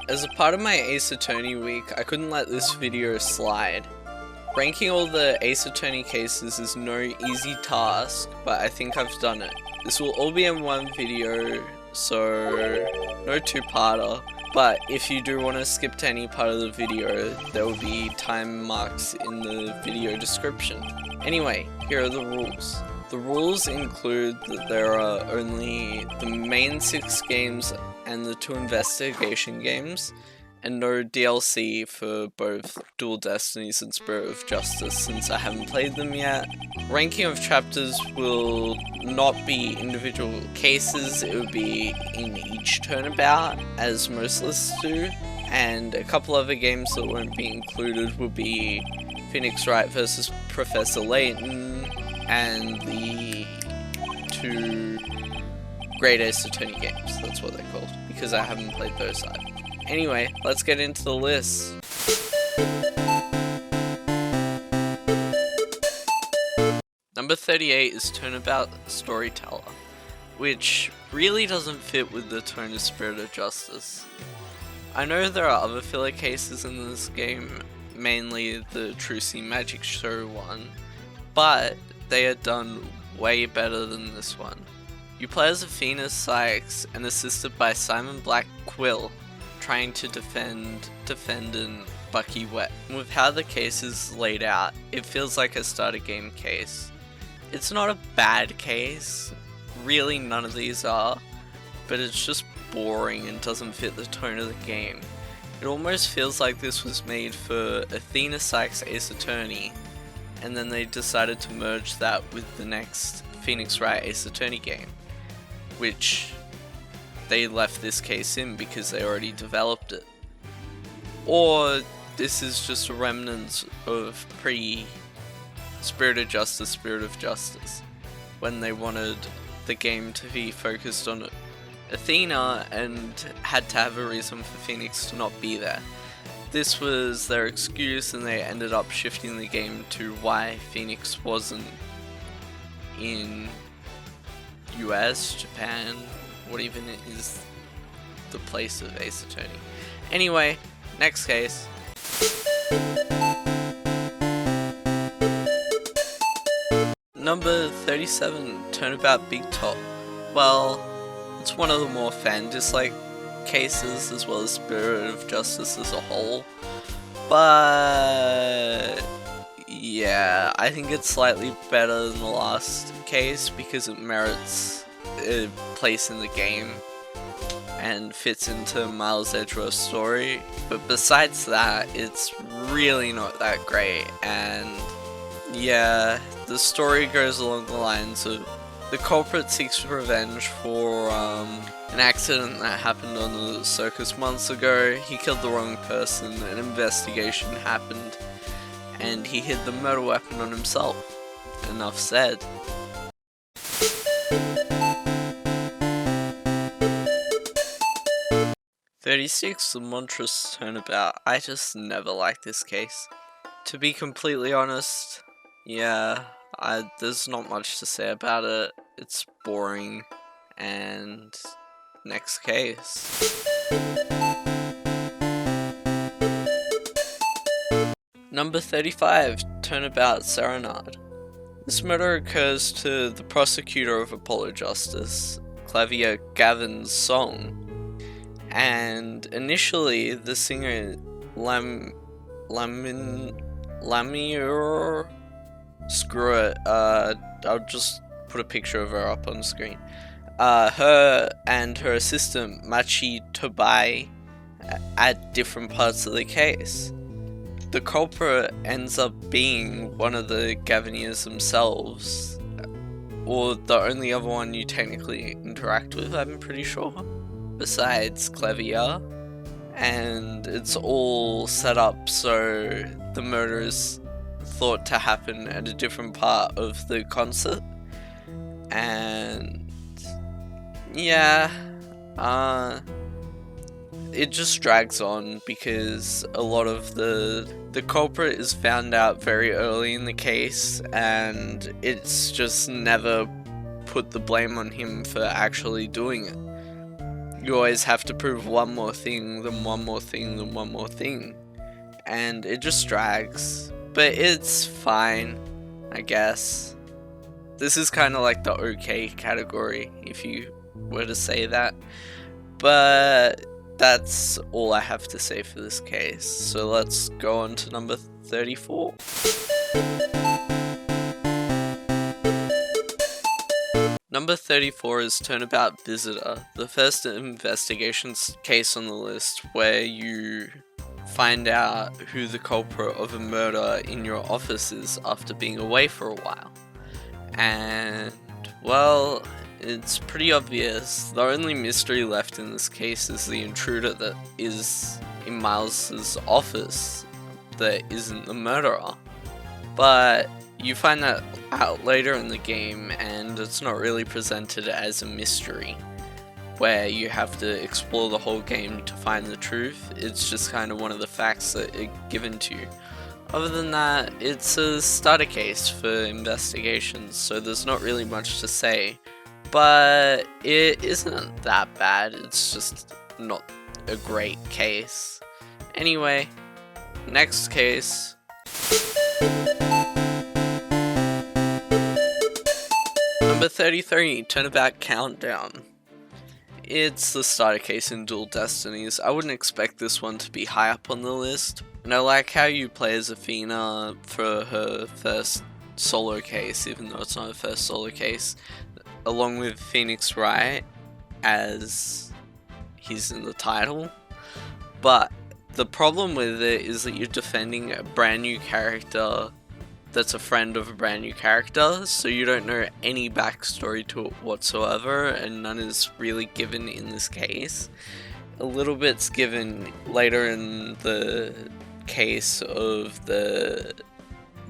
As a part of my Ace Attorney week, I couldn't let this video slide. Ranking all the Ace Attorney cases is no easy task, but I think I've done it. This will all be in one video, so no two-parter, but if you do want to skip to any part of the video, there will be time marks in the video description. Anyway, here are the rules. The rules include that there are only the main 6 games and the 2 investigation games, and no DLC for both Dual Destinies and Spirit of Justice since I haven't played them yet. Ranking of chapters will not be individual cases, it will be in each turnabout as most lists do, and a couple other games that won't be included will be Phoenix Wright vs Professor Layton and the 2 Great Ace Attorney games, that's what they're called, because I haven't played those either. Anyway, let's get into the list. Number 38 is Turnabout Storyteller, which really doesn't fit with the tone of Spirit of Justice. I know there are other filler cases in this game, mainly the Trucy Magic Show one, but they are done way better than this one. You play as Athena Sykes and assisted by Simon Black Quill, trying to defend defendant Bucky Wet. With how the case is laid out, it feels like a starter game case. It's not a bad case, really none of these are, but it's just boring and doesn't fit the tone of the game. It almost feels like this was made for Athena Sykes Ace Attorney, and then they decided to merge that with the next Phoenix Wright Ace Attorney game, which they left this case in because they already developed it. Or this is just a remnant of pre-Spirit of Justice, when they wanted the game to be focused on Athena and had to have a reason for Phoenix to not be there. This was their excuse, and they ended up shifting the game to why Phoenix wasn't in US, Japan, what even is the place of Ace Attorney. Anyway, next case. Number 37, Turnabout Big Top. Well, it's one of the more fan-disliked cases as well as Spirit of Justice as a whole, but yeah, I think it's slightly better than the last case because it merits a place in the game and fits into Miles Edgeworth's story, but besides that, it's really not that great. And yeah, the story goes along the lines of the culprit seeks revenge for an accident that happened on the circus months ago. He killed the wrong person, an investigation happened, and he hid the murder weapon on himself. Enough said. "36, The Monstrous Turnabout." I just never liked this case. To be completely honest, yeah, there's not much to say about it. It's boring. And next case. Number 35, Turnabout Serenade. This murder occurs to the prosecutor of Apollo Justice, Clavier Gavin's song. And initially, the singer Lamier, screw it, I'll just put a picture of her up on the screen. Her and her assistant Machi Tobai at different parts of the case. The culprit ends up being one of the Gaviniers themselves, or the only other one you technically interact with, I'm pretty sure, besides Clavier, and it's all set up so the murder is thought to happen at a different part of the concert. And yeah, it just drags on because a lot of the culprit is found out very early in the case, and it's just never put the blame on him for actually doing it. you always have to prove one more thing, then one more thing, then one more thing. And it just drags. But it's fine, I guess. This is kind of like the okay category, if you were to say that. But that's all I have to say for this case. So let's go on to number 34. Number 34 is Turnabout Visitor, the first investigation case on the list where you find out who the culprit of a murder in your office is after being away for a while. And, well, it's pretty obvious. The only mystery left in this case is the intruder that is in Miles's office that isn't the murderer. But you find that out later in the game, and it's not really presented as a mystery where you have to explore the whole game to find the truth. It's just kind of one of the facts that are given to you. Other than that, it's a starter case for investigations, so there's not really much to say. But it isn't that bad, it's just not a great case. Anyway, next case. Number 33, Turnabout Countdown. It's the starter case in Dual Destinies. I wouldn't expect this one to be high up on the list. And I like how you play as Athena for her first solo case, even though it's not her first solo case, along with Phoenix Wright as he's in the title. But the problem with it is that you're defending a brand new character that's a friend of a brand new character, so you don't know any backstory to it whatsoever, and none is really given in this case. A little bit's given later in the case of the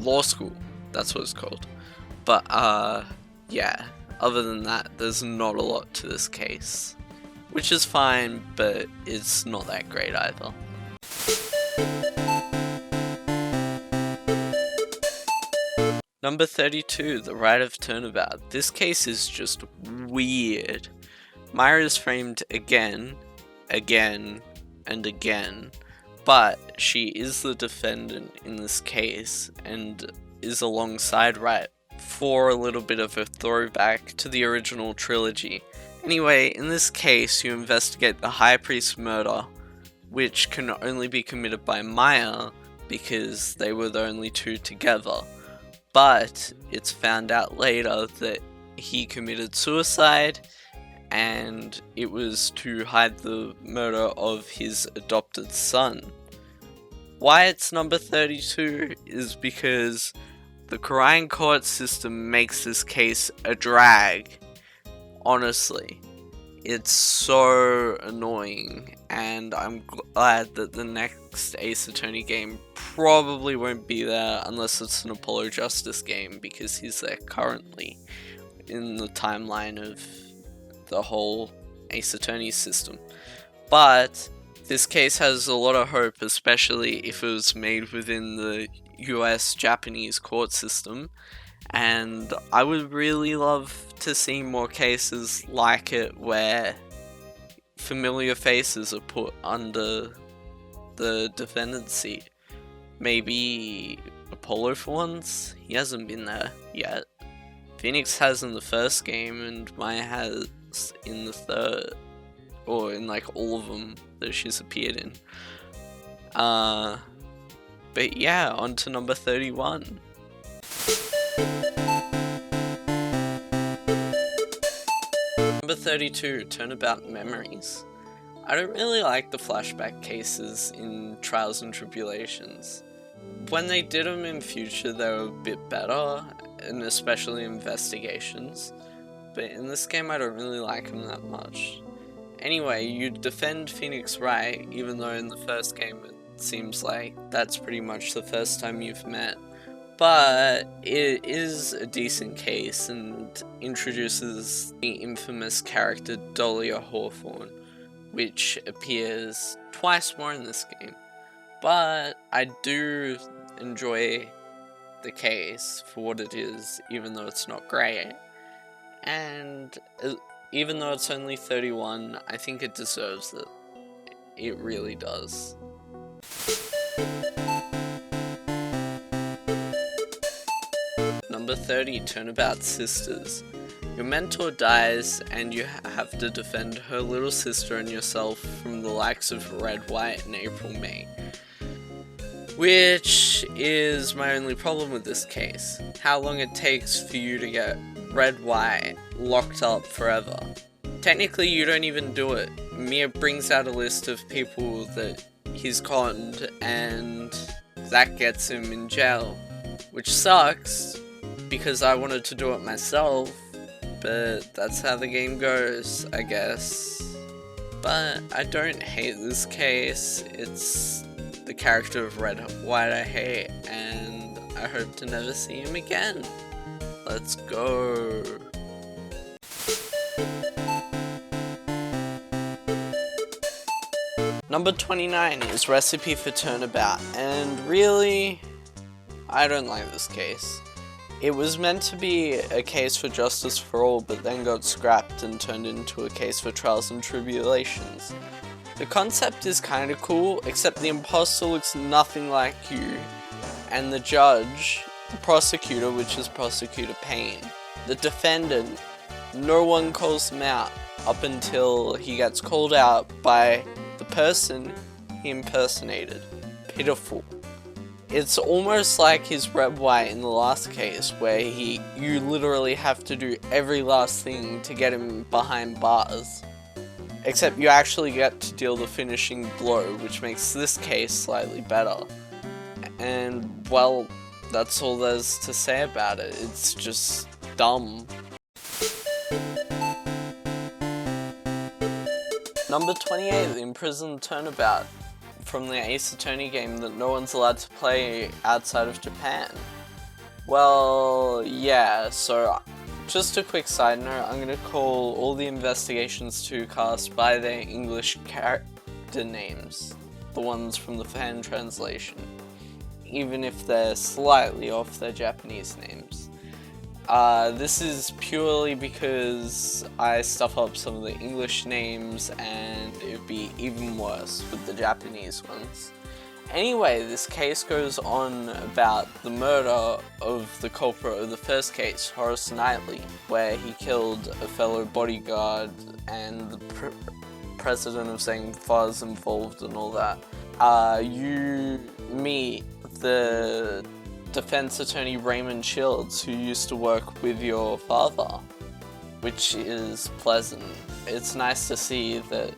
law school, that's what it's called. But yeah, other than that, there's not a lot to this case, which is fine, but it's not that great either. Number 32, The Rite of Turnabout. This case is just weird. Myra is framed again, and again, but she is the defendant in this case and is alongside Wright for a little bit of a throwback to the original trilogy. Anyway, in this case, you investigate the High Priest murder, which can only be committed by Maya because they were the only two together. But it's found out later that he committed suicide, and it was to hide the murder of his adopted son. Why it's number 32 is because the Korean court system makes this case a drag. Honestly, it's so annoying, and I'm glad that the next Ace Attorney game probably won't be there unless it's an Apollo Justice game, because he's there currently in the timeline of the whole Ace Attorney system. But this case has a lot of hope, especially if it was made within the US-Japanese court system, and I would really love to see more cases like it where familiar faces are put under the defendant's seat. Maybe Apollo for once? He hasn't been there yet. Phoenix has in the first game, and Maya has in the third, or in like all of them that she's appeared in. But yeah, on to number 31. Number 32, Turnabout Memories. I don't really like the flashback cases in Trials and Tribulations. When they did them in future, they were a bit better, and especially investigations. But in this game, I don't really like them that much. Anyway, you defend Phoenix Wright, even though in the first game it seems like that's pretty much the first time you've met. But it is a decent case and introduces the infamous character Dahlia Hawthorne, which appears twice more in this game. But I do enjoy the case for what it is, even though it's not great. And Even though it's only 31, I think it deserves it. It really does. Number 30, Turnabout Sisters. Your mentor dies and you have to defend her little sister and yourself from the likes of Red, White, and April May. Which is my only problem with this case. How long it takes for you to get Red, White locked up forever. Technically you don't even do it. Mia brings out a list of people that he's conned and that gets him in jail. Which sucks because I wanted to do it myself. But that's how the game goes, I guess. But I don't hate this case. It's the character of Red White I hate, and I hope to never see him again. Let's go. Number 29 is Recipe for Turnabout, and really, I don't like this case. It was meant to be a case for justice for all, but then got scrapped and turned into a case for trials and tribulations. The concept is kinda cool, except the imposter looks nothing like you, and the judge, the prosecutor, which is Prosecutor Payne, the defendant, no one calls him out up until he gets called out by the person he impersonated. Pitiful. It's almost like his Red White in the last case, where you literally have to do every last thing to get him behind bars. Except you actually get to deal the finishing blow, which makes this case slightly better. And, well, that's all there's to say about it. It's just dumb. Number 28, the Imprisoned Turnabout, from the Ace Attorney game that no one's allowed to play outside of Japan. Well, yeah, so just a quick side note, I'm going to call all the Investigations 2 cast by their English character names, the ones from the fan translation, even if they're slightly off their Japanese names. This is purely because I stuff up some of the English names and it'd be even worse with the Japanese ones. Anyway, this case goes on about the murder of the culprit of the first case, Horace Knightley, where he killed a fellow bodyguard and the president of St. Far's involved and all that. You meet the defense attorney Raymond Shields, who used to work with your father, which is pleasant. It's nice to see that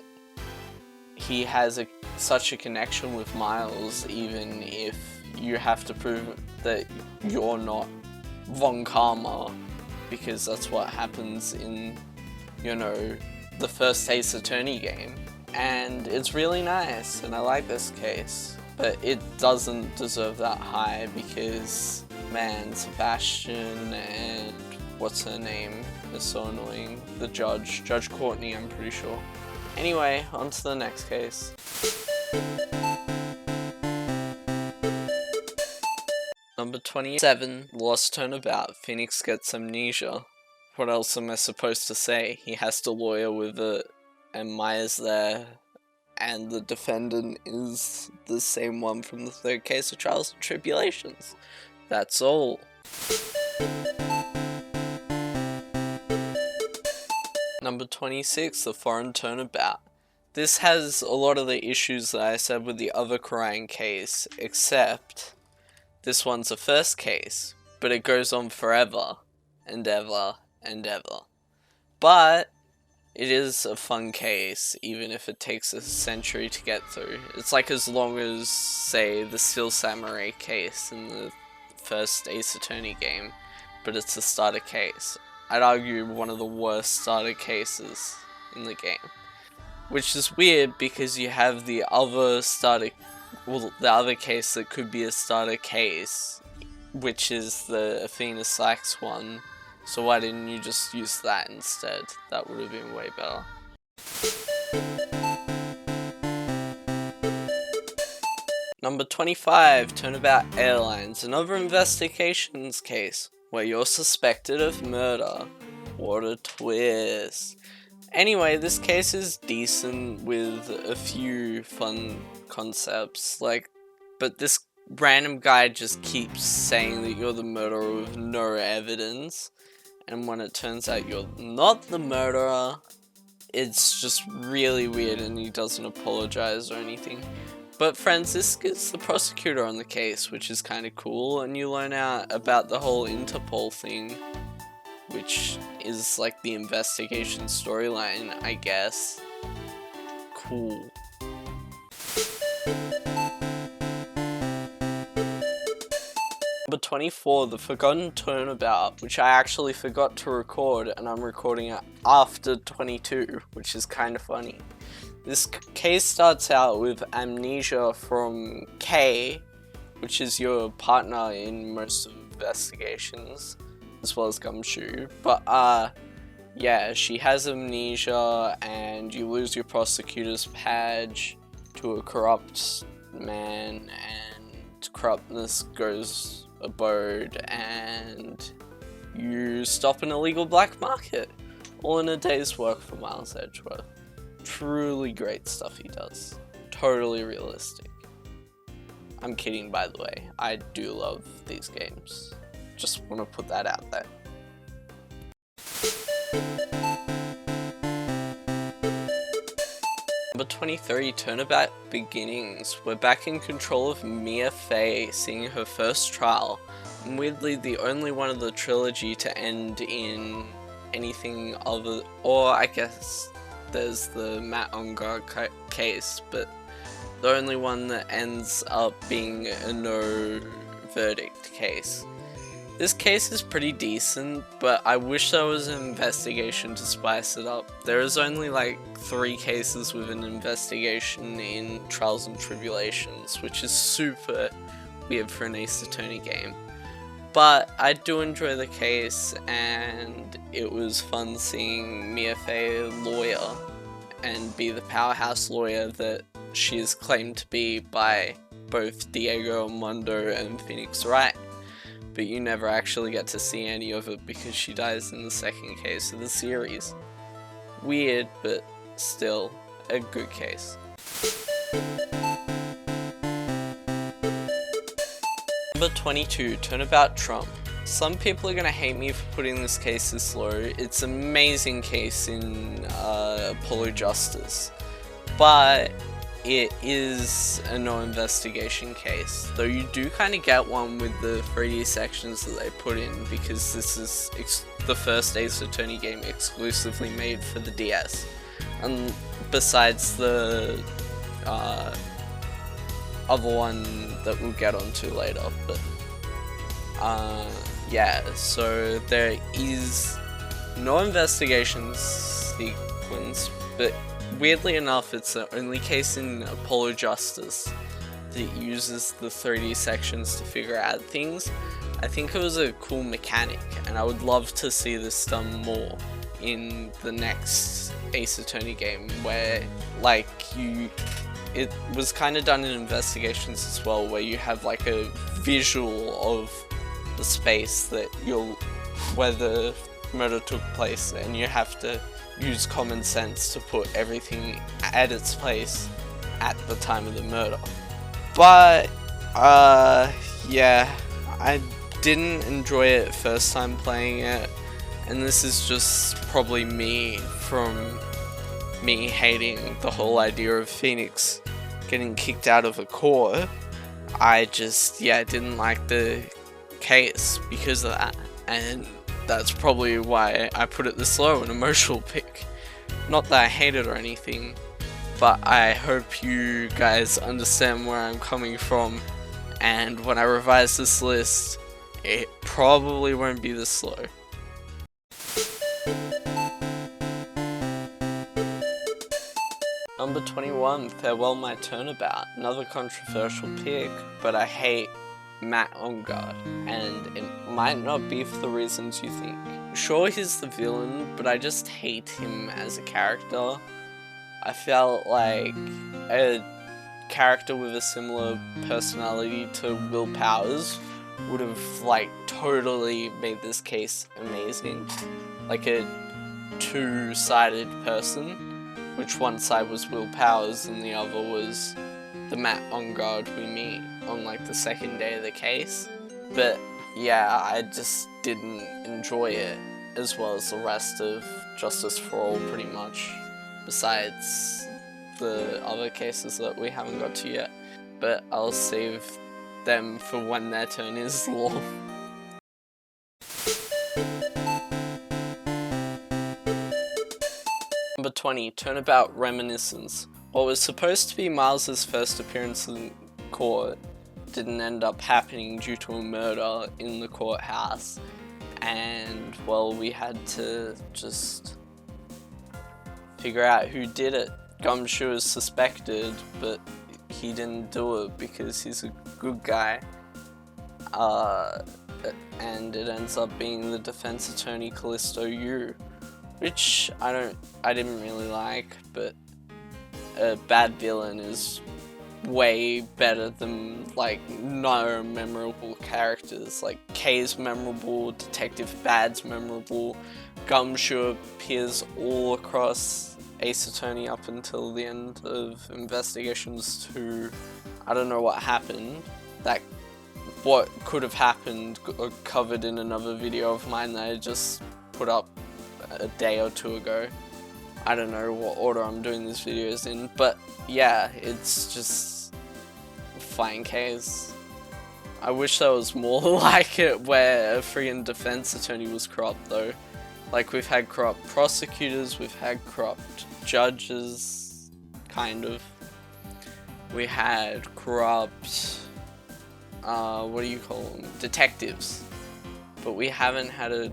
he has such a connection with Miles, even if you have to prove that you're not Von Karma, because that's what happens in, you know, the first Ace Attorney game. And it's really nice, and I like this case. But it doesn't deserve that high because, man, Sebastian and what's her name is so annoying. The judge, Judge Courtney, I'm pretty sure. Anyway, on to the next case. Number 27, Lost Turnabout, Phoenix gets amnesia. What else am I supposed to say? He has to lawyer with it, and Maya's there. And the defendant is the same one from the third case of Trials and Tribulations. That's all. Number 26, The Foreign Turnabout. This has a lot of the issues that I said with the other Korean case, except this one's a first case, but it goes on forever and ever and ever. But it is a fun case, even if it takes a century to get through. It's like as long as, say, the Steel Samurai case in the first Ace Attorney game, but it's a starter case. I'd argue one of the worst starter cases in the game. Which is weird because you have the other the other case that could be a starter case, which is the Athena Sykes one. So why didn't you just use that instead? That would have been way better. Number 25, Turnabout Airlines, another investigations case where you're suspected of murder. What a twist. Anyway, this case is decent with a few fun concepts, but this random guy just keeps saying that you're the murderer with no evidence, and when it turns out you're not the murderer, it's just really weird and he doesn't apologize or anything. But Franziska is the prosecutor on the case, which is kind of cool, and you learn out about the whole Interpol thing, which is like the investigation storyline, I guess. Cool. Number 24, The Forgotten Turnabout, which I actually forgot to record, and I'm recording it after 22, which is kind of funny. This case starts out with amnesia from Kay, which is your partner in most investigations, as well as Gumshoe. But yeah, she has amnesia, and you lose your prosecutor's badge to a corrupt man, and corruptness goes abode, and you stop an illegal black market, all in a day's work for Miles Edgeworth. Truly great stuff he does. Totally realistic. I'm kidding, by the way. I do love these games. Just want to put that out there. Number 23, Turnabout Beginnings. We're back in control of Mia Fey, seeing her first trial, and weirdly the only one of the trilogy to end in anything other, or I guess there's the Matt Ongar case, but the only one that ends up being a no verdict case. This case is pretty decent, but I wish there was an investigation to spice it up. There is only like 3 cases with an investigation in Trials and Tribulations, which is super weird for an Ace Attorney game. But I do enjoy the case, and it was fun seeing Mia Fey lawyer and be the powerhouse lawyer that she is claimed to be by both Diego Armando and Phoenix Wright. But you never actually get to see any of it because she dies in the second case of the series. Weird, but still a good case. Number 22, Turnabout Trump. Some people are gonna hate me for putting this case this low. It's an amazing case in Apollo Justice, but it is a no investigation case, though you do kind of get one with the 3D sections that they put in, because this is the first Ace Attorney game exclusively made for the DS, and besides the other one that we'll get onto later. But yeah, so there is no investigation sequence, but weirdly enough, it's the only case in Apollo Justice that uses the 3D sections to figure out things. I think it was a cool mechanic, and I would love to see this done more in the next Ace Attorney game, where like it was kind of done in Investigations as well, where you have like a visual of the space that where the murder took place, and you have to use common sense to put everything at its place at the time of the murder. But yeah, I didn't enjoy it first time playing it, and this is just probably me hating the whole idea of Phoenix getting kicked out of a court. I just didn't like the case because of that, and that's probably why I put it this low, an emotional pick. Not that I hate it or anything, but I hope you guys understand where I'm coming from, and when I revise this list, it probably won't be this low. Number 21, Farewell My Turnabout. Another controversial pick, but I hate Matt Ongar, and it might not be for the reasons you think. Sure, he's the villain, but I just hate him as a character. I felt like a character with a similar personality to Will Powers would have like totally made this case amazing. Like a two-sided person, which one side was Will Powers and the other was the Matt on guard we meet on like the second day of the case. But yeah, I just didn't enjoy it as well as the rest of Justice for All pretty much, besides the other cases that we haven't got to yet. But I'll save them for when their turn is long. Number 20, Turnabout Reminiscence. What was supposed to be Miles's first appearance in court didn't end up happening due to a murder in the courthouse, and well, we had to just figure out who did it. Gumshoe is suspected, but he didn't do it because he's a good guy, and it ends up being the defense attorney Callisto Yu, which I didn't really like, but a bad villain is way better than like no memorable characters. Like Kay's memorable, Detective Bad's memorable, Gumshoe appears all across Ace Attorney up until the end of Investigations 2. I don't know what happened. What could have happened covered in another video of mine that I just put up a day or two ago. I don't know what order I'm doing these videos in, but yeah, it's just a fine case. I wish there was more like it where a friggin' defense attorney was corrupt though. Like, we've had corrupt prosecutors, we've had corrupt judges, kind of. We had corrupt, what do you call them? Detectives. But we haven't had a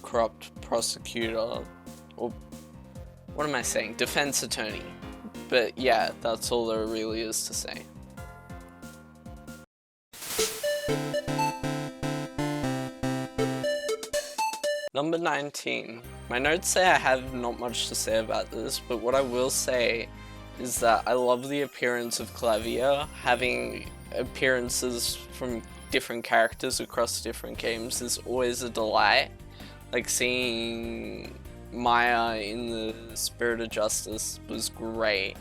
corrupt prosecutor, or what am I saying? Defense attorney. But yeah, that's all there really is to say. Number 19. My notes say I have not much to say about this, but what I will say is that I love the appearance of Clavier. Having appearances from different characters across different games is always a delight. Like, seeing Maya in the Spirit of Justice was great,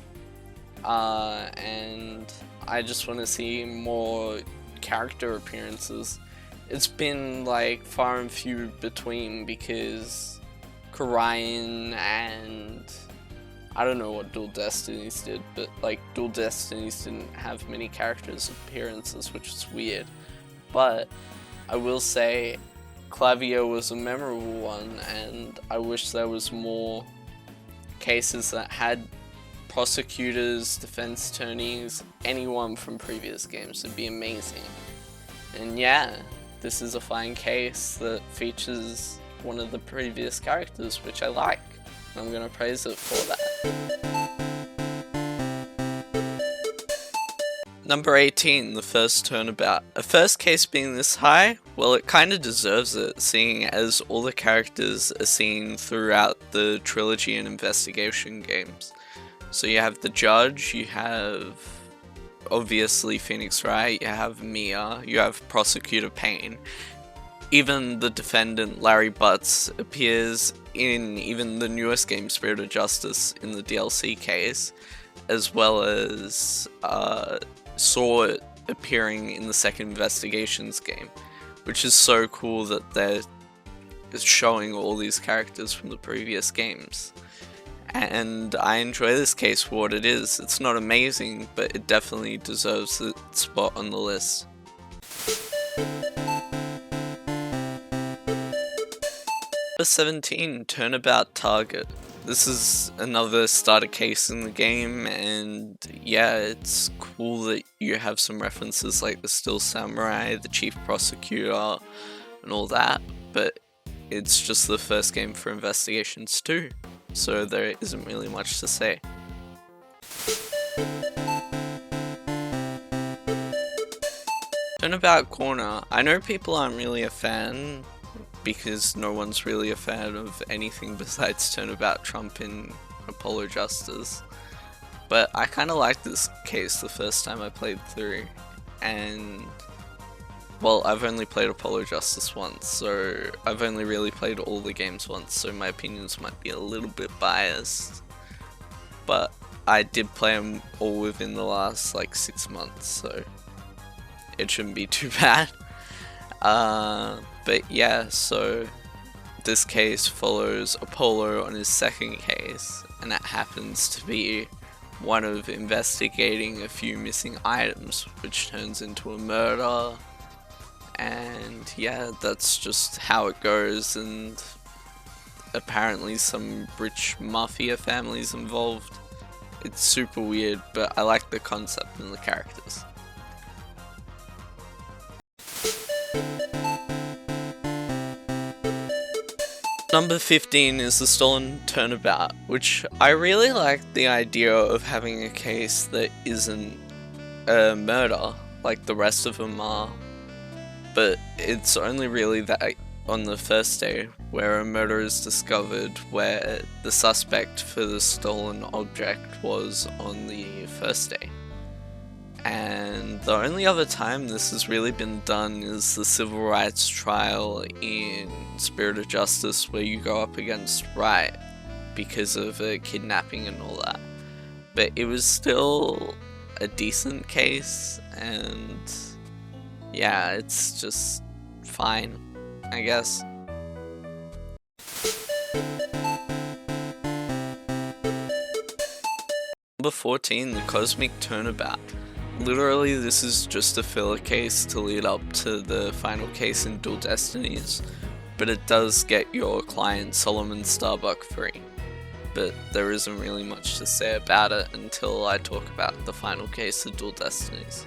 and I just want to see more character appearances. It's been like far and few between because Karayan and I don't know what Dual Destinies did, but like Dual Destinies didn't have many characters appearances, which is weird. But I will say Clavier was a memorable one, and I wish there was more cases that had prosecutors, defense attorneys, anyone from previous games. Would be amazing. And yeah, this is a fine case that features one of the previous characters, which I like. I'm gonna praise it for that. Number 18, the first turnabout. A first case being this high, well, it kinda deserves it, seeing as all the characters are seen throughout the trilogy and investigation games. So you have the judge, you have obviously Phoenix Wright, you have Mia, you have Prosecutor Payne. Even the defendant, Larry Butts, appears in even the newest game, Spirit of Justice, in the DLC case, as well as saw it appearing in the second Investigations game, which is so cool that they're showing all these characters from the previous games. And I enjoy this case for what it is. It's not amazing, but it definitely deserves its spot on the list. Number 17, Turnabout Target. This is another starter case in the game, and yeah, it's cool that you have some references like the Still Samurai, the Chief Prosecutor, and all that, but it's just the first game for Investigations 2, so there isn't really much to say. Turnabout Corner. I know people aren't really a fan, because no one's really a fan of anything besides Turnabout Trump in Apollo Justice. But I kinda liked this case the first time I played through, and well, I've only played Apollo Justice once, so I've only really played all the games once, so my opinions might be a little bit biased. But I did play them all within the last like 6 months, so it shouldn't be too bad. But yeah, so this case follows Apollo on his second case, and it happens to be one of investigating a few missing items, which turns into a murder. And yeah, that's just how it goes, and apparently some rich mafia families involved. It's super weird, but I like the concept and the characters. Number 15 is The Stolen Turnabout, which I really like the idea of having a case that isn't a murder like the rest of them are, but it's only really that on the first day where a murder is discovered where the suspect for the stolen object was on the first day. And the only other time this has really been done is the civil rights trial in Spirit of Justice, where you go up against Wright because of a kidnapping and all that. But it was still a decent case, and yeah, it's just fine, I guess. Number 14, The Cosmic Turnabout. Literally, this is just a filler case to lead up to the final case in Dual Destinies, but it does get your client Solomon Starbuck free. But there isn't really much to say about it until I talk about the final case of Dual Destinies.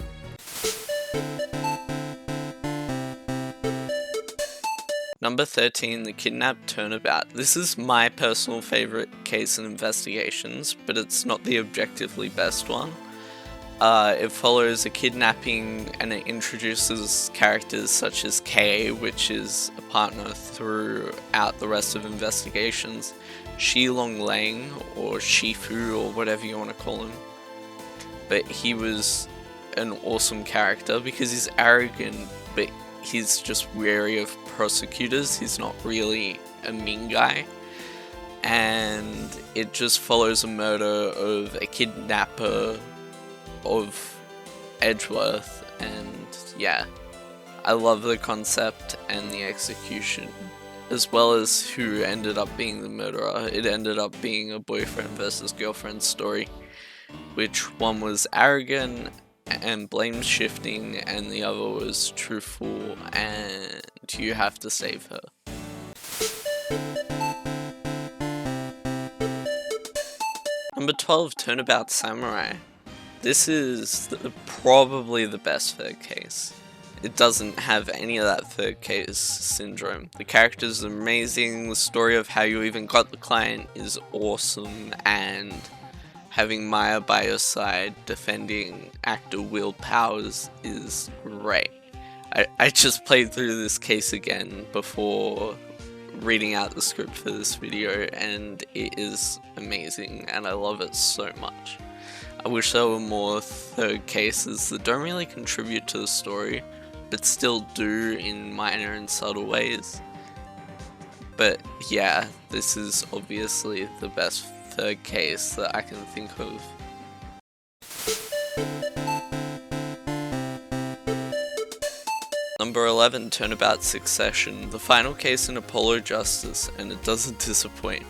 Number 13, The Kidnap Turnabout. This is my personal favourite case in investigations, but it's not the objectively best one. It follows a kidnapping and it introduces characters such as Kay, which is a partner throughout the rest of investigations, Shilong Lang, or Shifu, or whatever you want to call him. But he was an awesome character because he's arrogant, but he's just wary of prosecutors. He's not really a mean guy. And it just follows a murder of a kidnapper of Edgeworth, and yeah, I love the concept and the execution, as well as who ended up being the murderer. It ended up being a boyfriend versus girlfriend story, which one was arrogant and blame shifting, and the other was truthful and you have to save her. Number 12, Turnabout Samurai. This is probably the best third case. It doesn't have any of that third case syndrome. The characters are amazing, the story of how you even got the client is awesome, and having Maya by your side defending actor Will Powers is great. I just played through this case again before reading out the script for this video, and it is amazing and I love it so much. I wish there were more third cases that don't really contribute to the story, but still do in minor and subtle ways. But yeah, this is obviously the best third case that I can think of. Number 11, Turnabout Succession, the final case in Apollo Justice, and it doesn't disappoint.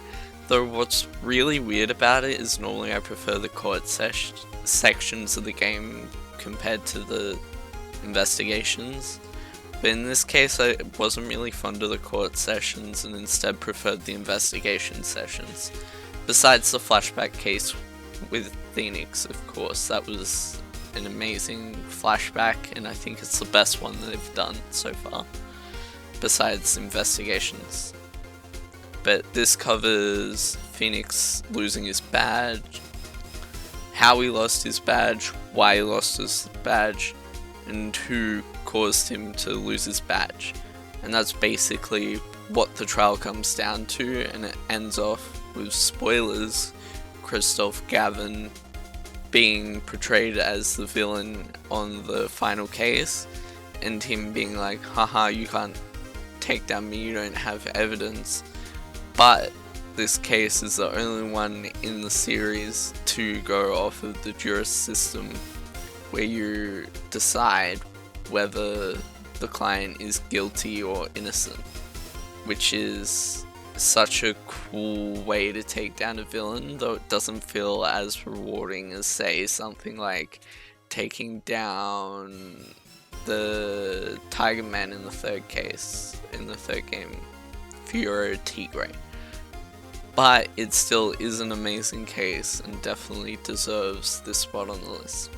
Though what's really weird about it is normally I prefer the court sections of the game compared to the investigations. But in this case I wasn't really fond of the court sessions and instead preferred the investigation sessions. Besides the flashback case with Phoenix, of course, that was an amazing flashback and I think it's the best one that they've done so far, besides investigations. But this covers Phoenix losing his badge, how he lost his badge, why he lost his badge, and who caused him to lose his badge. And that's basically what the trial comes down to, and it ends off with spoilers, Christoph Gavin being portrayed as the villain on the final case, and him being like, haha, you can't take down me, you don't have evidence. But this case is the only one in the series to go off of the juris system, where you decide whether the client is guilty or innocent, which is such a cool way to take down a villain, though it doesn't feel as rewarding as, say, something like taking down the Tiger Man in the third game, Fiora Tigre. But it still is an amazing case and definitely deserves this spot on the list.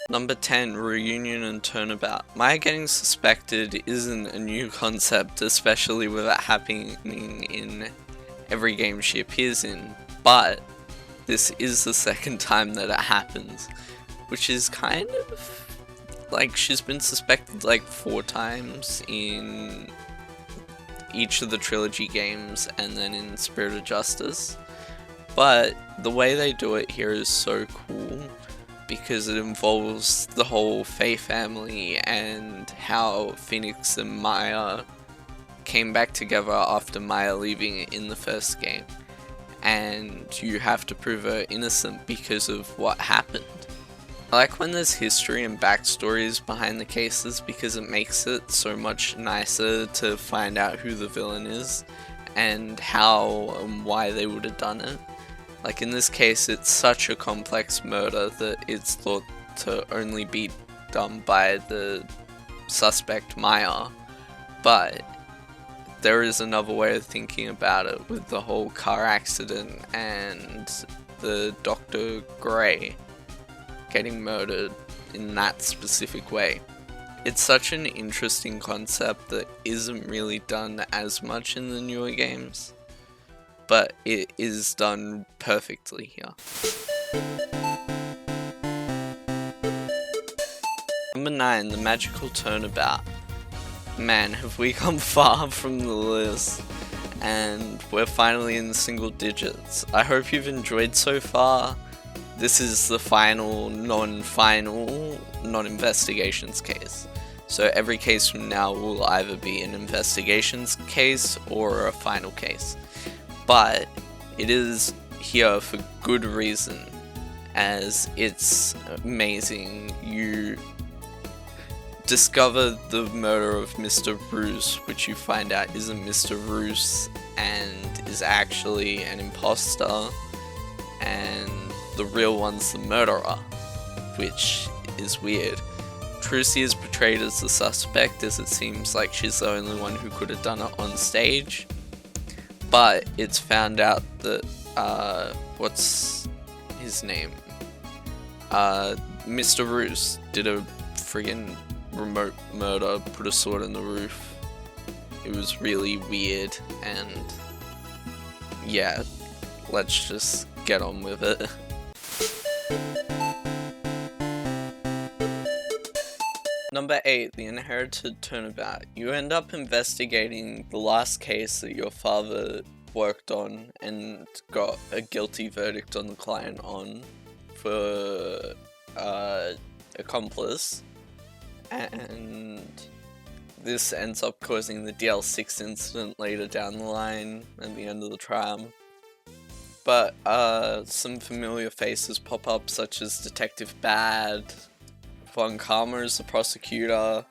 Number 10, Reunion and Turnabout. Maya getting suspected isn't a new concept, especially with it happening in every game she appears in, but this is the second time that it happens, which is kind of like she's been suspected like 4 times in each of the trilogy games and then in Spirit of Justice. But the way they do it here is so cool because it involves the whole Faye family and how Phoenix and Maya came back together after Maya leaving in the first game. And you have to prove her innocent because of what happened. I like when there's history and backstories behind the cases because it makes it so much nicer to find out who the villain is and how and why they would have done it. Like in this case, it's such a complex murder that it's thought to only be done by the suspect Maya, but there is another way of thinking about it with the whole car accident and the Dr. Gray getting murdered in that specific way. It's such an interesting concept that isn't really done as much in the newer games, but it is done perfectly here. Number 9, The Magical Turnabout. Man, have we come far from the list, and we're finally in single digits. I hope you've enjoyed so far. This is the final, non-final, non-investigations case. So every case from now will either be an investigations case or a final case. But it is here for good reason, as it's amazing. You discover the murder of Mr. Roos, which you find out isn't Mr. Roos and is actually an imposter, and the real one's the murderer, which is weird. Trucy is portrayed as the suspect, as it seems like she's the only one who could have done it on stage, but it's found out that, what's his name? Mr. Roos did a friggin' remote murder, put a sword in the roof. It was really weird, and yeah, let's just get on with it. Number 8, The Inherited Turnabout. You end up investigating the last case that your father worked on and got a guilty verdict on the client on for accomplice, and this ends up causing the DL6 incident later down the line at the end of the trial. But some familiar faces pop up, such as Detective Bad, Von Karma is the prosecutor,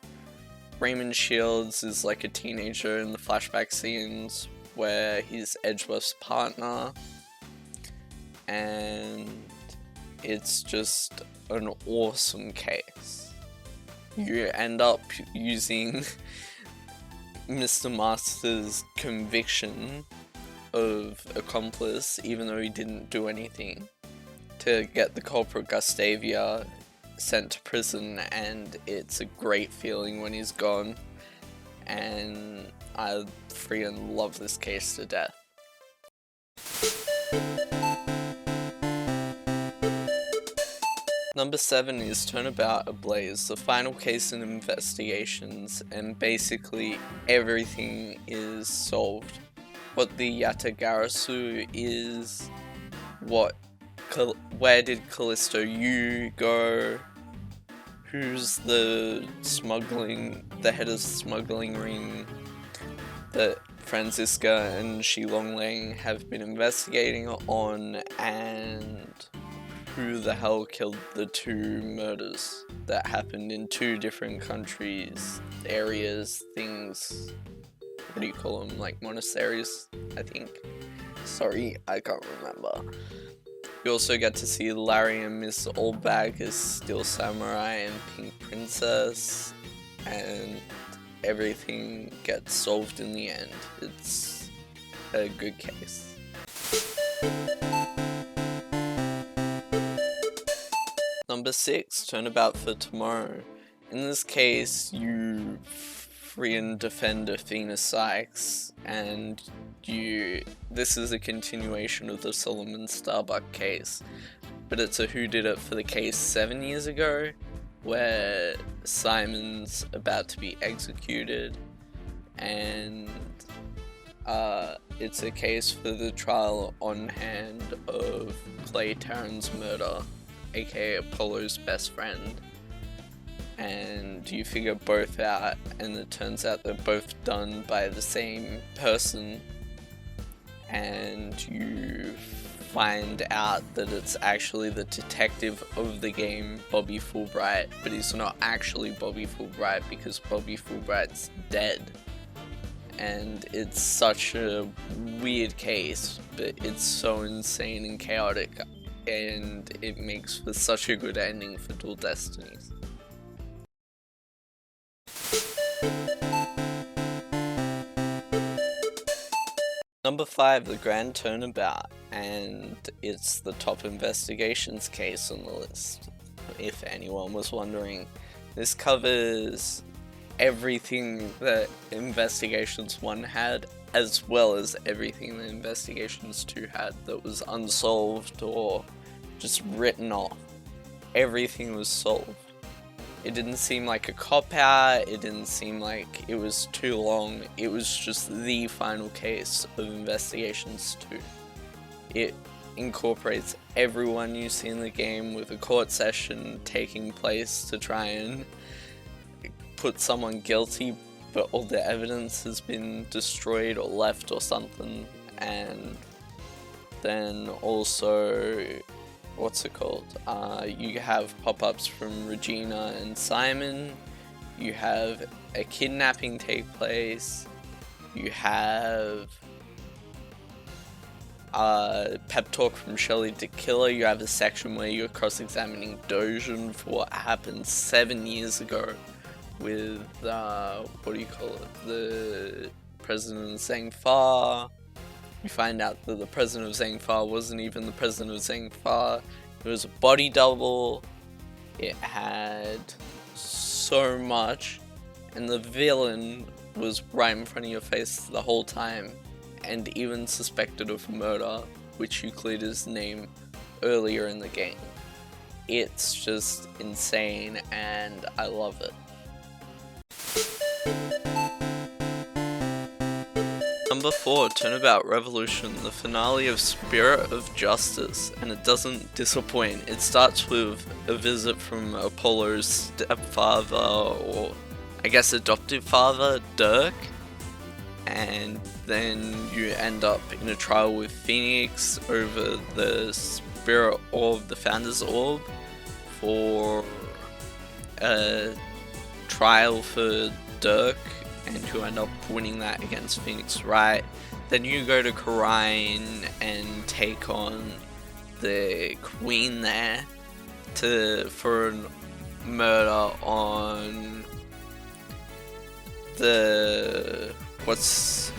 Raymond Shields is like a teenager in the flashback scenes where he's Edgeworth's partner, and it's just an awesome case. You end up using Mr. Master's conviction of accomplice, even though he didn't do anything, to get the culprit Gustavia sent to prison, and it's a great feeling when he's gone, and I freaking love this case to death. Number 7 is Turnabout Ablaze, the final case in investigations, and basically everything is solved. What the Yatagarasu is, what where did Callisto U go? Who's the head of smuggling ring that Franziska and Shi Longling have been investigating on, and who the hell killed the 2 murders that happened in 2 different countries, areas, things, what do you call them, like monasteries, I think? Sorry, I can't remember. You also get to see Larry and Miss Oldbag as Steel Samurai and Pink Princess, and everything gets solved in the end. It's a good case. Number 6, Turnabout for Tomorrow. In this case, you free and defend Athena Sykes, and this is a continuation of the Solomon Starbuck case, but it's a whodunit for the case 7 years ago, where Simon's about to be executed, and it's a case for the trial on hand of Clay Tarrant's murder, aka Apollo's best friend. And you figure both out, and it turns out they're both done by the same person, and you find out that it's actually the detective of the game, Bobby Fulbright, but he's not actually Bobby Fulbright because Bobby Fulbright's dead. And it's such a weird case, but it's so insane and chaotic, and it makes for such a good ending for Dual Destinies. Number 5, The Grand Turnabout, and it's the top investigations case on the list, if anyone was wondering. This covers everything that Investigations 1 had, as well as everything that Investigations 2 had that was unsolved or just written off. Everything was solved. It didn't seem like a cop-out, it didn't seem like it was too long, it was just the final case of Investigations 2. It incorporates everyone you see in the game, with a court session taking place to try and put someone guilty, but all the evidence has been destroyed or left or something, and then also, you have pop-ups from Regina and Simon, you have a kidnapping take place, you have pep talk from Shelley the Killer, you have a section where you're cross-examining Dojin for what happened 7 years ago with, the president of Zhang-Fa. You find out that the president of Zhang-Fa wasn't even the president of Zhang-Fa. It was a body double. It had so much, and the villain was right in front of your face the whole time, and even suspected of murder, which you cleared his name earlier in the game. It's just insane, and I love it. Number 4, Turnabout Revolution, the finale of Spirit of Justice, and it doesn't disappoint. It starts with a visit from Apollo's stepfather, or I guess adoptive father, Dirk, and then you end up in a trial with Phoenix over the Spirit Orb, the Founder's Orb, for a trial for Dirk, and you end up winning that against Phoenix Wright. Then you go to Karine and take on the Queen there for a murder on the what's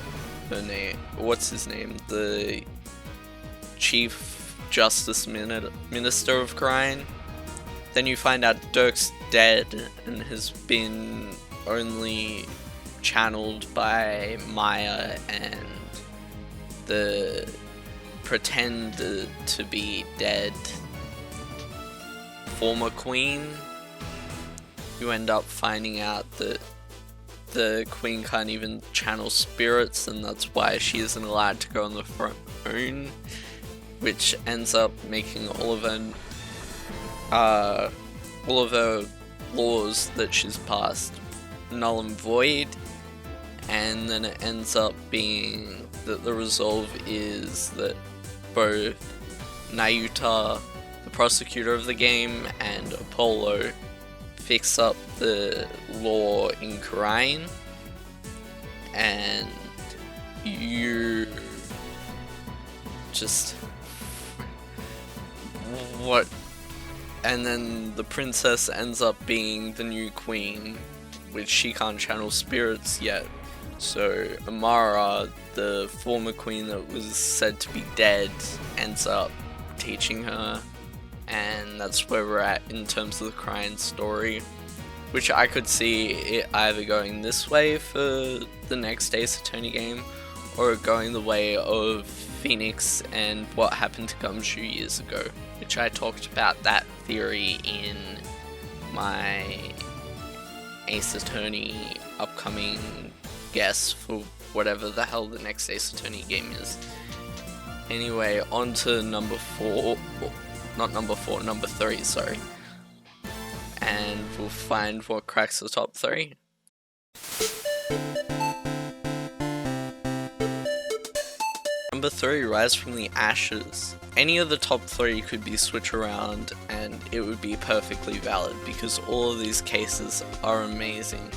his name? The Chief Justice Minister of Karine. Then you find out Dirk's dead and has been only channeled by Maya and the pretended to be dead former queen. You end up finding out that the queen can't even channel spirits, and that's why she isn't allowed to go on the throne. which ends up making all of her laws that she's passed null and void, and then it ends up being that the resolve is that both Nayuta, the prosecutor of the game, and Apollo fix up the law in Karain, and you just what? And then the princess ends up being the new queen, which she can't channel spirits yet. So Amara, the former queen that was said to be dead, ends up teaching her, and that's where we're at in terms of the Karain story, which I could see it either going this way for the next Ace Attorney game, or going the way of Phoenix and what happened to Gumshoe years ago, which I talked about that theory in my Ace Attorney upcoming guess for whatever the hell the next Ace Attorney game is. Anyway, on to number 3, sorry. And we'll find what cracks the top 3. Number 3, Rise from the Ashes. Any of the top 3 could be switched around and it would be perfectly valid because all of these cases are amazing.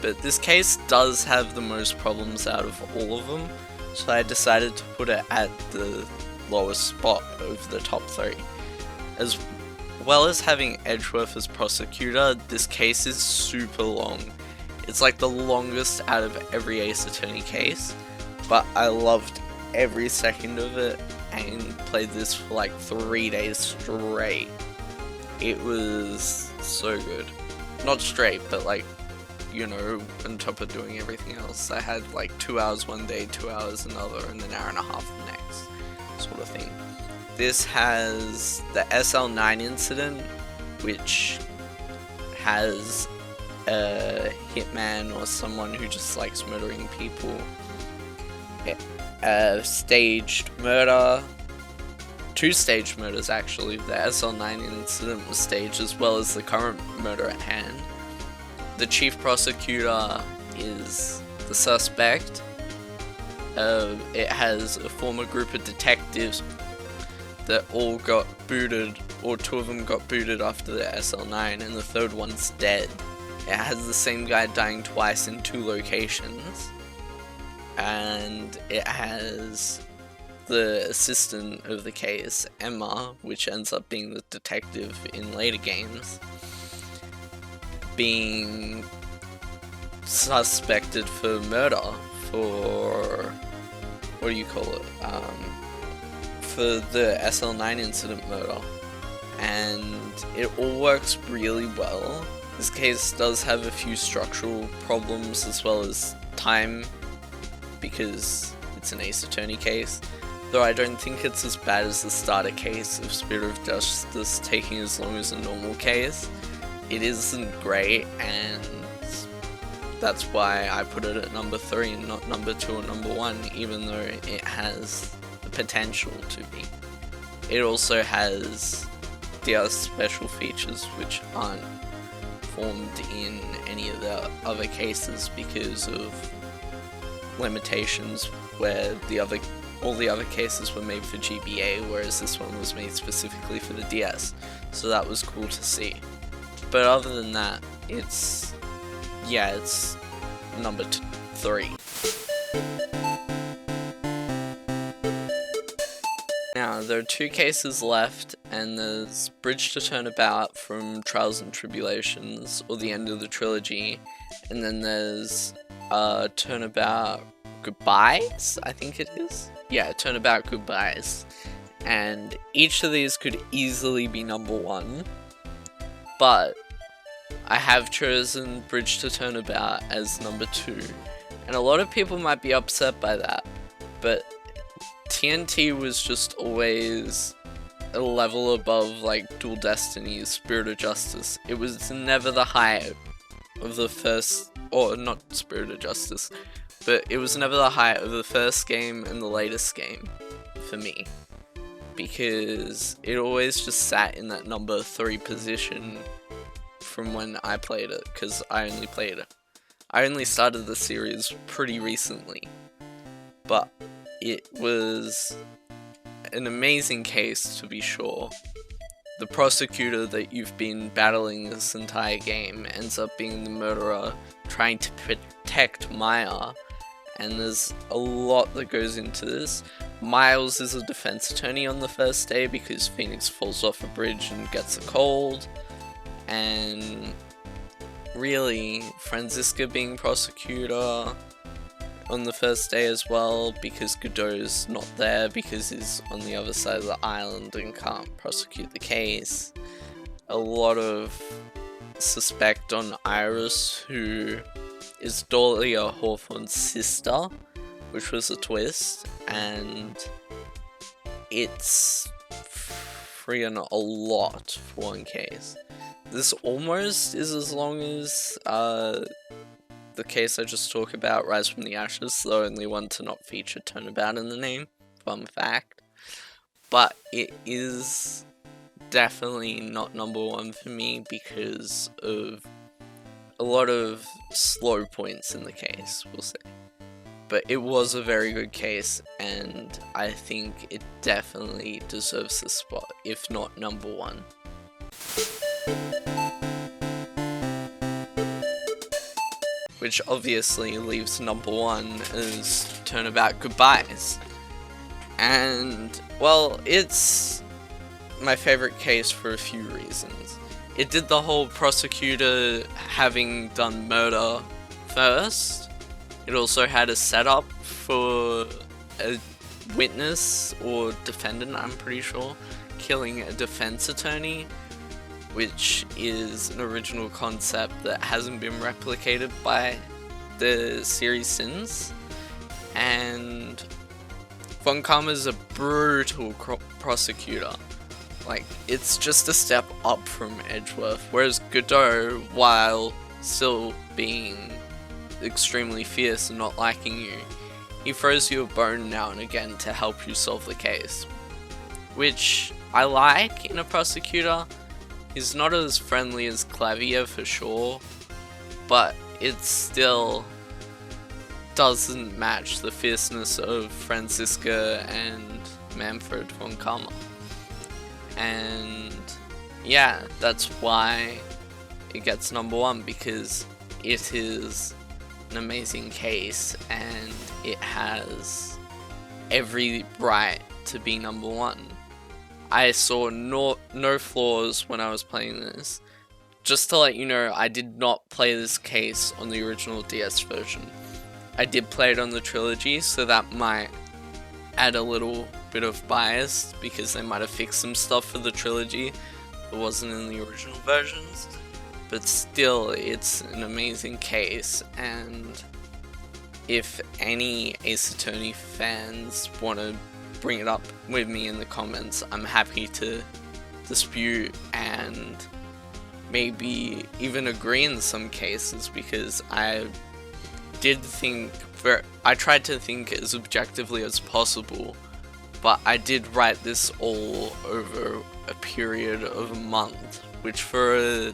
But this case does have the most problems out of all of them, so I decided to put it at the lowest spot over the top 3. As well as having Edgeworth as prosecutor, this case is super long. It's like the longest out of every Ace Attorney case, but I loved every second of it and played this for like 3 days straight. It was so good. Not straight, but like, you know, on top of doing everything else. I had like 2 hours one day, 2 hours another, and an hour and a half the next, sort of thing. This has the SL9 incident, which has a hitman or someone who just likes murdering people, a staged murder, 2 staged murders actually. The SL9 incident was staged as well as the current murder at hand. The chief prosecutor is the suspect. It has a former group of detectives that all got booted, or 2 of them got booted after the SL9, and the 3rd one's dead. It has the same guy dying twice in 2 locations. And it has the assistant of the case, Emma, which ends up being the detective in later games, being suspected for murder, for, what do you call it, for the SL9 incident murder, and it all works really well. This case does have a few structural problems as well as time, because it's an Ace Attorney case, though I don't think it's as bad as the starter case of Spirit of Justice taking as long as a normal case. It isn't great, and that's why I put it at number 3 and not number 2 or number 1, even though it has the potential to be. It also has the other special features which aren't formed in any of the other cases because of limitations, where all the other cases were made for GBA, whereas this one was made specifically for the DS, so that was cool to see. But other than that, it's number 3. Now, there are 2 cases left, and there's Bridge to Turnabout from Trials and Tribulations, or the end of the trilogy, and then there's Turnabout Goodbyes, I think it is? Yeah, Turnabout Goodbyes. And each of these could easily be number 1, but I have chosen Bridge to Turnabout as number 2, and a lot of people might be upset by that, but TNT was just always a level above like Dual Destiny, Spirit of Justice. It was never the height of the first, or not Spirit of Justice, but it was never the height of the first game and the latest game for me. because it always just sat in that number 3 position from when I played it, because I only started the series pretty recently, but it was an amazing case to be sure. The prosecutor that you've been battling this entire game ends up being the murderer trying to protect Maya, and there's a lot that goes into this. Miles is a defense attorney on the first day because Phoenix falls off a bridge and gets a cold, and really Franziska being prosecutor on the first day as well, because Godot's not there because he's on the other side of the island and can't prosecute the case. A lot of suspect on Iris, who is Dahlia Hawthorne's sister, which was a twist, and it's freaking a lot for one case. This almost is as long as the case I just talked about, Rise from the Ashes, the only one to not feature Turnabout in the name, fun fact. But it is definitely not number 1 for me because of a lot of slow points in the case, we'll say. But it was a very good case, and I think it definitely deserves the spot, if not number 1. Which obviously leaves number 1 as Turnabout Goodbyes. And, well, it's my favorite case for a few reasons. It did the whole prosecutor having done murder first. It also had a setup for a witness or defendant, I'm pretty sure, killing a defense attorney, which is an original concept that hasn't been replicated by the series since. And Von Karma's a brutal prosecutor. Like, it's just a step up from Edgeworth, whereas Godot, while still being extremely fierce and not liking you, he throws you a bone now and again to help you solve the case, which I like in a prosecutor. He's not as friendly as Clavier for sure, but it still doesn't match the fierceness of Franziska and Manfred von Karma. And yeah, that's why it gets number 1, because it is an amazing case and it has every right to be number 1. I saw no flaws when I was playing this. Just to let you know, I did not play this case on the original DS version. I did play it on the trilogy, so that might add a little bit of bias, because they might have fixed some stuff for the trilogy that wasn't in the original versions. But still, it's an amazing case, and if any Ace Attorney fans want to bring it up with me in the comments, I'm happy to dispute and maybe even agree in some cases, because I tried to think as objectively as possible, but I did write this all over a period of a month, which for a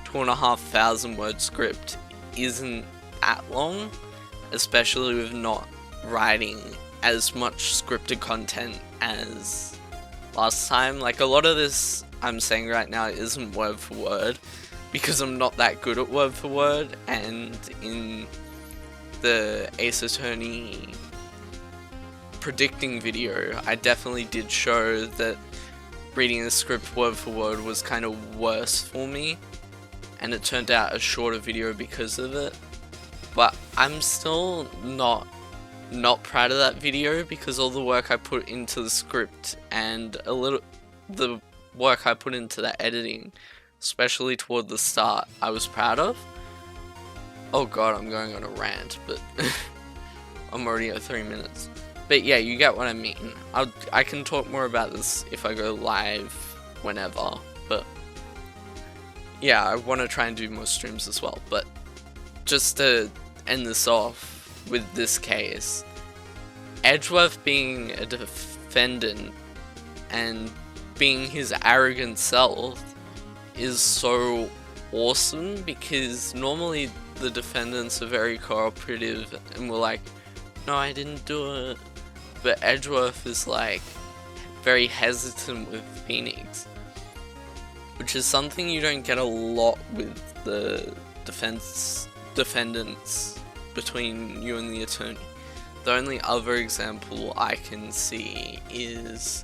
2,500 word script isn't that long, especially with not writing as much scripted content as last time. Like, a lot of this I'm saying right now isn't word for word, because I'm not that good at word for word, and in the Ace Attorney predicting video, I definitely did show that reading the script word for word was kind of worse for me, and it turned out a shorter video because of it. But I'm still not proud of that video, because all the work I put into the script and the work I put into the editing, especially toward the start, I was proud of. Oh god, I'm going on a rant, but I'm already at 3 minutes. But yeah, you get what I mean. I can talk more about this if I go live whenever, but yeah, I want to try and do more streams as well. But just to end this off with this case, Edgeworth being a defendant and being his arrogant self is so awesome, because normally the defendants are very cooperative and were like, no, I didn't do it. But Edgeworth is like very hesitant with Phoenix, which is something you don't get a lot with the defendants between you and the attorney. The only other example I can see is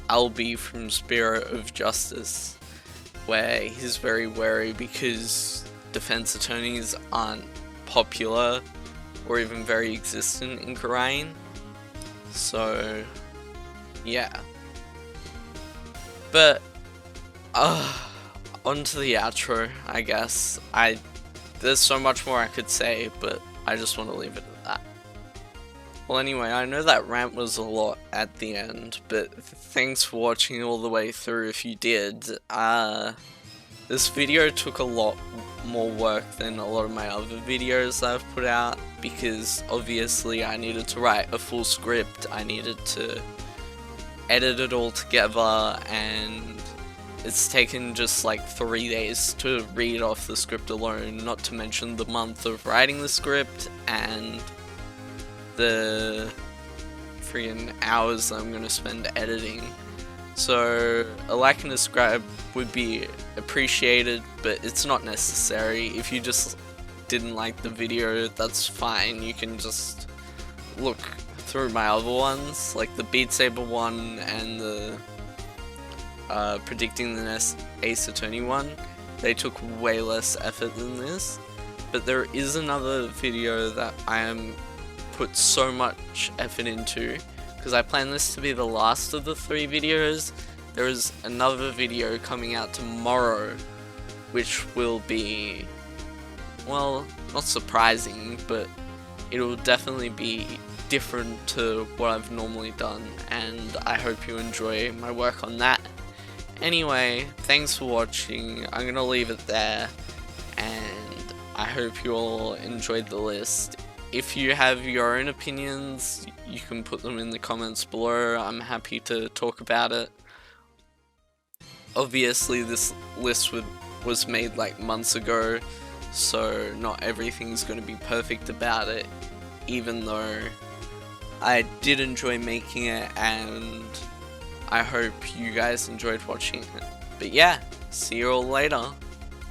Albie from Spirit of Justice, where he's very wary because defense attorneys aren't popular or even very existent in Korean. So yeah. But on to the outro, I guess. There's so much more I could say, but I just want to leave it at that. Well, anyway, I know that rant was a lot at the end, but thanks for watching all the way through if you did. This video took a lot more work than a lot of my other videos I've put out, because obviously I needed to write a full script, I needed to edit it all together, and it's taken just like 3 days to read off the script alone, not to mention the month of writing the script and the freaking hours I'm gonna spend editing. So a like and a subscribe would be appreciated, but it's not necessary. If you just didn't like the video, that's fine. You can just look through my other ones, like the Beat Saber one and the predicting the Ace Attorney one. They took way less effort than this, but there is another video that I am put so much effort into, because I plan this to be the last of the 3 videos. There is another video coming out tomorrow, which will be, well, not surprising, but it will definitely be different to what I've normally done, and I hope you enjoy my work on that. Anyway, thanks for watching. I'm gonna leave it there, and I hope you all enjoyed the list. If you have your own opinions, you can put them in the comments below. I'm happy to talk about it. Obviously, this list was made like months ago, so not everything's going to be perfect about it, even though I did enjoy making it, and I hope you guys enjoyed watching it. But yeah, see you all later.